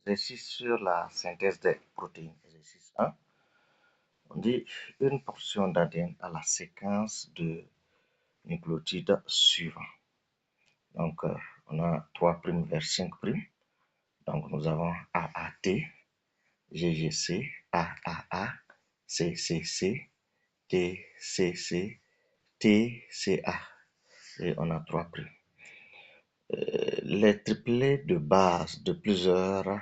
Exercice sur la synthèse des protéines. Exercice 1. On dit une portion d'ADN à la séquence de nucléotides suivants. Donc, on a 3' vers 5'. Donc, nous avons AAT, GGC, AAA, CCC, TCC, TCA. Et on a 3'. Les triplets de base de plusieurs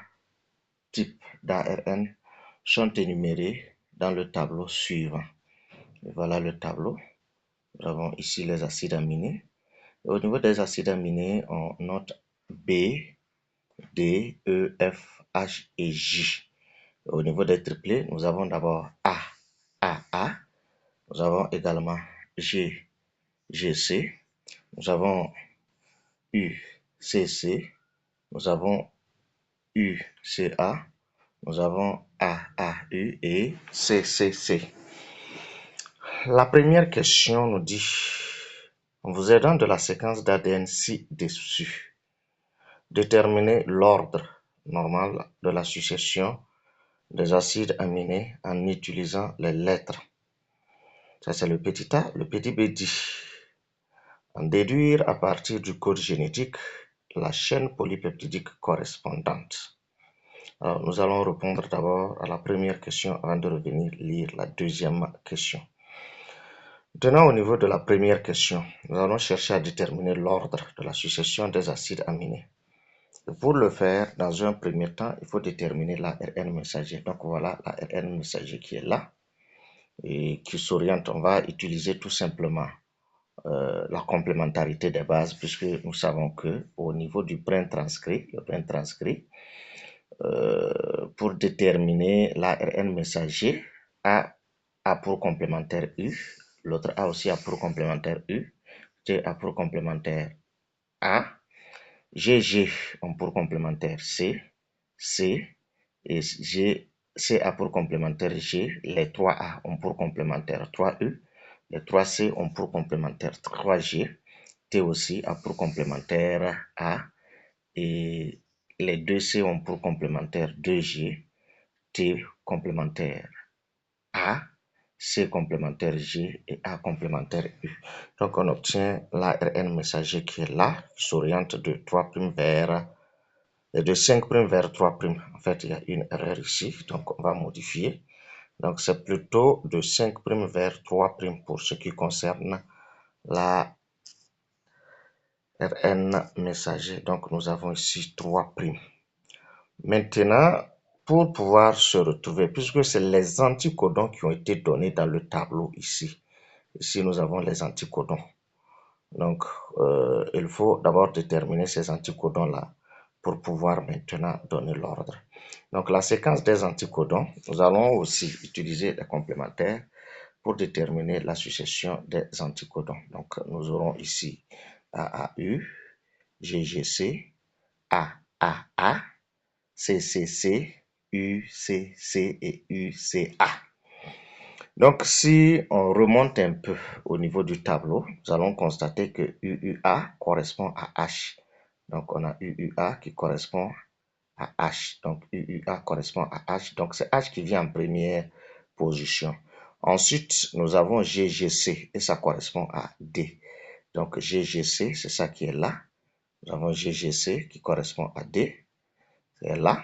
types d'ARN sont énumérés dans le tableau suivant. Et voilà le tableau. Nous avons ici les acides aminés. Et au niveau des acides aminés, on note B, D, E, F, H et J. Et au niveau des triplets, nous avons d'abord A, AA. Nous avons également G, GC. Nous avons U, CC. Nous avons U, CA. Nous avons AAU et CCC. La première question nous dit, en vous aidant de la séquence d'ADN ci-dessus, déterminez l'ordre normal de la succession des acides aminés en utilisant les lettres. Ça, c'est le petit A. Le petit B dit, en déduire à partir du code génétique la chaîne polypeptidique correspondante. Alors, nous allons répondre d'abord à la première question avant de revenir lire la deuxième question. Maintenant, au niveau de la première question, nous allons chercher à déterminer l'ordre de la succession des acides aminés. Et pour le faire, dans un premier temps, il faut déterminer l'ARN messager. Donc voilà l'ARN messager qui est là et qui s'oriente. On va utiliser tout simplement la complémentarité des bases, puisque nous savons que au niveau du brin transcrit, pour déterminer l'ARN messager, A pour complémentaire U, l'autre A aussi a pour complémentaire U, T a pour complémentaire A, GG ont pour complémentaire C, C et C a pour complémentaire G, les 3 A ont pour complémentaire 3 U, les 3 C ont pour complémentaire 3 G, T aussi a pour complémentaire A et les 2 C ont pour complémentaire 2 G, T complémentaire A, C complémentaire G et A complémentaire U. Donc on obtient l'ARN messager qui est là, qui s'oriente de 3' vers de 5' vers 3'. En fait, il y a une erreur ici, donc on va modifier. Donc c'est plutôt de 5' vers 3' pour ce qui concerne la RN messager. Donc nous avons ici 3'. Maintenant, pour pouvoir se retrouver, puisque c'est les anticodons qui ont été donnés dans le tableau ici. Ici, nous avons les anticodons. Donc, il faut d'abord déterminer ces anticodons-là pour pouvoir maintenant donner l'ordre. Donc, la séquence des anticodons, nous allons aussi utiliser les complémentaires pour déterminer la succession des anticodons. Donc, nous aurons ici AAU, GGC, AAA, CCC, UCC et UCA. Donc, si on remonte un peu au niveau du tableau, nous allons constater que UUA correspond à H. Donc, on a UUA qui correspond à H. Donc, UUA correspond à H. Donc, c'est H qui vient en première position. Ensuite, nous avons GGC et ça correspond à D. Donc, GGC, c'est ça qui est là. Nous avons GGC qui correspond à D. C'est là.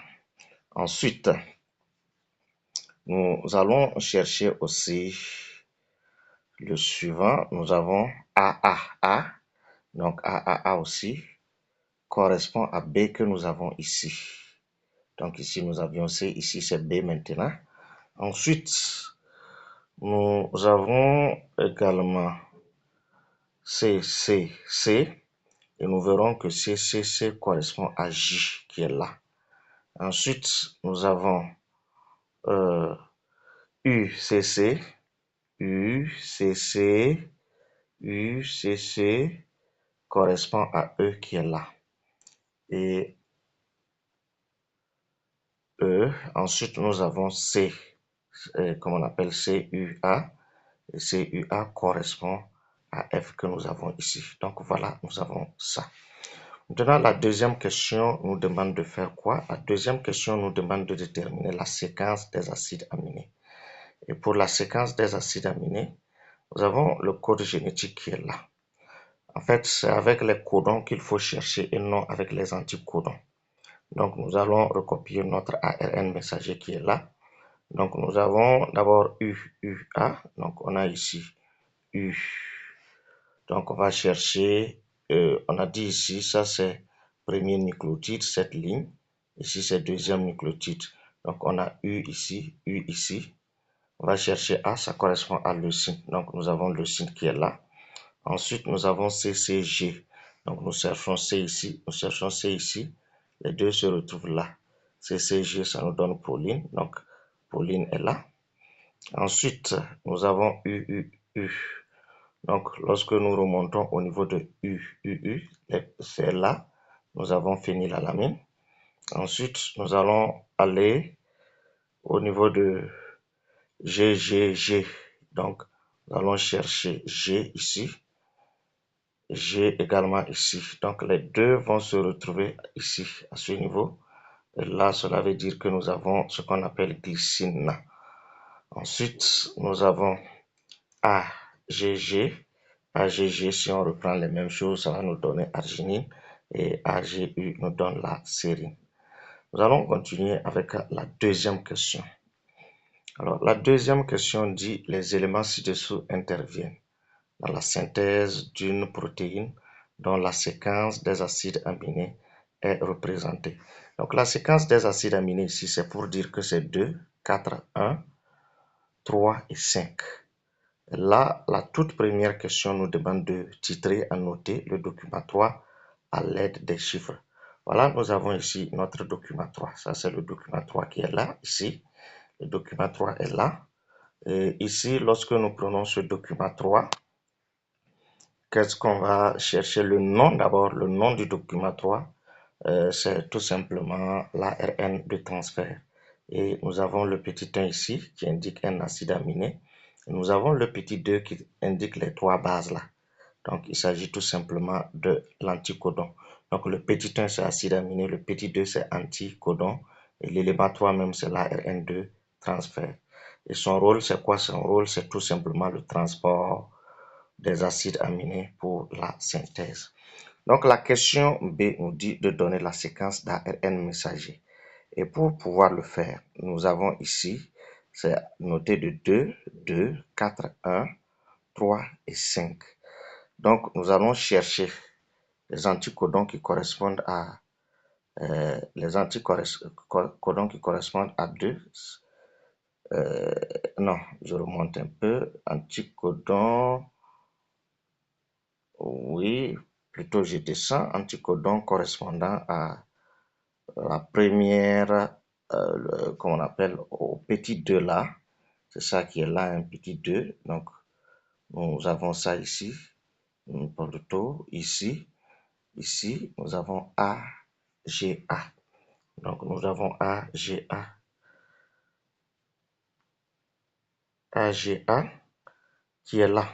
Ensuite, nous allons chercher aussi le suivant. Nous avons AAA. Donc AAA aussi correspond à B que nous avons ici. Donc ici nous avions C, ici c'est B maintenant. Ensuite, nous avons également CCC et nous verrons que CCC correspond à J qui est là. Ensuite, nous avons UCC, UCC, UCC correspond à E qui est là. Et E, ensuite nous avons C, comme on appelle CUA. Et CUA correspond à F que nous avons ici. Donc voilà, nous avons ça. Maintenant, la deuxième question nous demande de faire quoi? La deuxième question nous demande de déterminer la séquence des acides aminés. Et pour la séquence des acides aminés, nous avons le code génétique qui est là. En fait, c'est avec les codons qu'il faut chercher et non avec les anticodons. Donc, nous allons recopier notre ARN messager qui est là. Donc, nous avons d'abord UA. Donc, on a ici U. Donc, on va chercher, on a dit ici, ça c'est premier nucléotide, cette ligne. Ici, c'est deuxième nucléotide. Donc, on a U ici, U ici. On va chercher A, ça correspond à leucine. Donc, nous avons leucine qui est là. Ensuite, nous avons CCG. Donc, nous cherchons C ici, nous cherchons C ici. Les deux se retrouvent là. CCG, ça nous donne Pauline. Donc, Pauline est là. Ensuite, nous avons UUU. Donc, lorsque nous remontons au niveau de UUU, c'est là. Nous avons phénylalanine. Ensuite, nous allons aller au niveau de GGG. Donc, nous allons chercher G ici. G également ici. Donc, les deux vont se retrouver ici, à ce niveau. Et là, cela veut dire que nous avons ce qu'on appelle glycine. Ensuite, nous avons AGG. AGG, si on reprend les mêmes choses, ça va nous donner arginine. Et AGU nous donne la sérine. Nous allons continuer avec la deuxième question. Alors, la deuxième question dit les éléments ci-dessous interviennent dans la synthèse d'une protéine dont la séquence des acides aminés est représentée. Donc, la séquence des acides aminés ici, c'est pour dire que c'est 2, 4, 1, 3 et 5. Là, la toute première question nous demande de titrer, annoter le document 3 à l'aide des chiffres. Voilà, nous avons ici notre document 3. Ça, c'est le document 3 qui est là, ici. Le document 3 est là. Et ici, lorsque nous prenons ce document 3, qu'est-ce qu'on va chercher? Le nom d'abord, le nom du document 3, c'est tout simplement l'ARN de transfert. Et nous avons le petit 1 ici qui indique un acide aminé. Nous avons le petit 2 qui indique les trois bases là. Donc, il s'agit tout simplement de l'anticodon. Donc, le petit 1, c'est acide aminé, le petit 2, c'est anticodon. Et l'élément 3 même, c'est l'ARN de transfert. Et son rôle, c'est quoi? Son rôle, c'est tout simplement le transport des acides aminés pour la synthèse. Donc, la question B nous dit de donner la séquence d'ARN messager. Et pour pouvoir le faire, nous avons ici, c'est noté de 2, 2, 4, 1, 3 et 5. Donc, nous allons chercher les anticodons qui correspondent à les anticodons qui correspondent à 2. Non, je remonte un peu. Anticodon, oui, plutôt je descends. Anticodon correspondant à la première, qu'on appelle au petit 2 là. C'est ça qui est là, un petit 2. Donc, nous avons ça ici. Plutôt ici. Ici, nous avons A, G, A. Donc, nous avons A, G, A. A, G, A qui est là.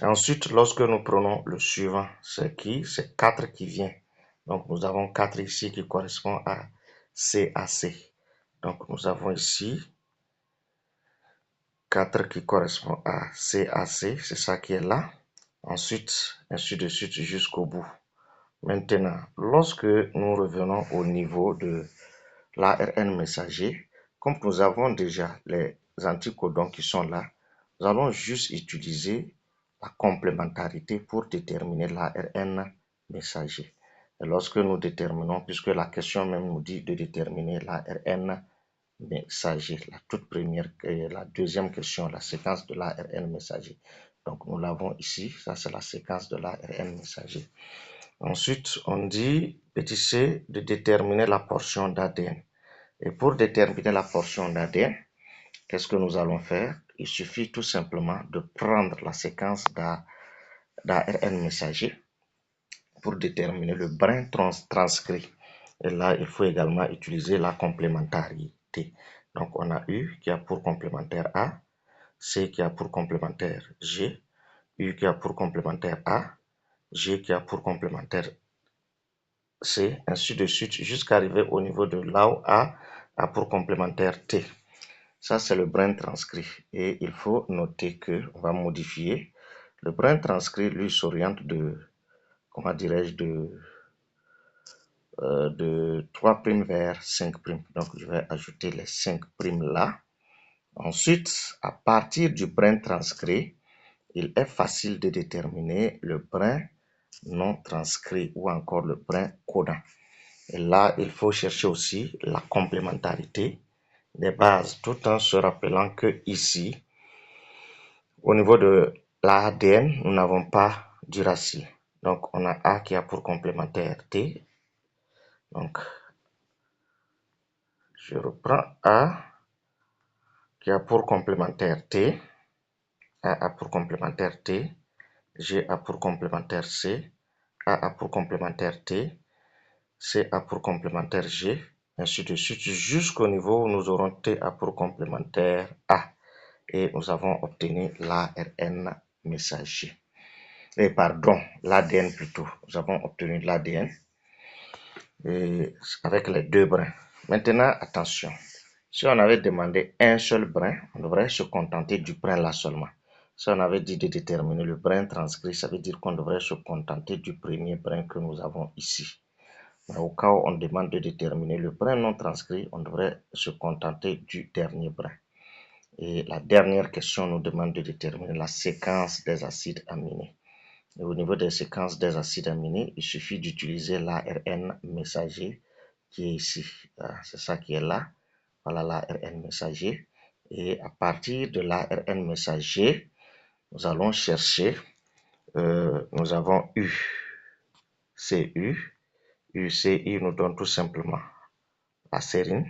Ensuite, lorsque nous prenons le suivant, c'est qui? C'est 4 qui vient. Donc, nous avons 4 ici qui correspond à CAC. Donc, nous avons ici 4 qui correspond à CAC. C'est ça qui est là. Ensuite, ainsi de suite jusqu'au bout. Maintenant, lorsque nous revenons au niveau de l'ARN messager, comme nous avons déjà les anticodons qui sont là, nous allons juste utiliser la complémentarité pour déterminer l'ARN messager. Et lorsque nous déterminons, puisque la question même nous dit de déterminer l'ARN messager, la toute première, la deuxième question, la séquence de l'ARN messager. Donc nous l'avons ici, ça c'est la séquence de l'ARN messager. Ensuite, on dit, petit c, de déterminer la portion d'ADN. Et pour déterminer la portion d'ADN, qu'est-ce que nous allons faire? Il suffit tout simplement de prendre la séquence d'ARN messager pour déterminer le brin transcrit. Et là, il faut également utiliser la complémentarité. Donc, on a U qui a pour complémentaire A, C qui a pour complémentaire G, U qui a pour complémentaire A, G qui a pour complémentaire C, ainsi de suite, jusqu'à arriver au niveau de là où A pour complémentaire T. Ça, c'est le brin transcrit. Et il faut noter que on va modifier. Le brin transcrit, lui, s'oriente comment dirais-je, de 3' vers 5'. Donc, je vais ajouter les 5' là. Ensuite, à partir du brin transcrit, il est facile de déterminer le brin non transcrit ou encore le brin codant. Et là, il faut chercher aussi la complémentarité des bases, tout en se rappelant que ici, au niveau de l'ADN, nous n'avons pas d'uracile. Donc, on a A qui a pour complémentaire T. Donc, je reprends A qui a pour complémentaire T. A pour complémentaire T. G a pour complémentaire C. A pour complémentaire T. C a pour complémentaire G. Ainsi de suite, jusqu'au niveau où nous aurons T a pour complémentaire A. Et nous avons obtenu l'ARN messager. Et pardon, l'ADN plutôt. Nous avons obtenu l'ADN avec les 2 brins. Maintenant, attention. Si on avait demandé un seul brin, on devrait se contenter du brin là seulement. Si on avait dit de déterminer le brin transcrit, ça veut dire qu'on devrait se contenter du premier brin que nous avons ici. Mais au cas où on demande de déterminer le brin non transcrit, on devrait se contenter du dernier brin. Et la dernière question nous demande de déterminer la séquence des acides aminés. Et au niveau des séquences des acides aminés, il suffit d'utiliser l'ARN messager qui est ici. C'est ça qui est là. Voilà l'ARN messager. Et à partir de l'ARN messager, nous allons chercher, nous avons U, CU. UCI nous donne tout simplement la sérine.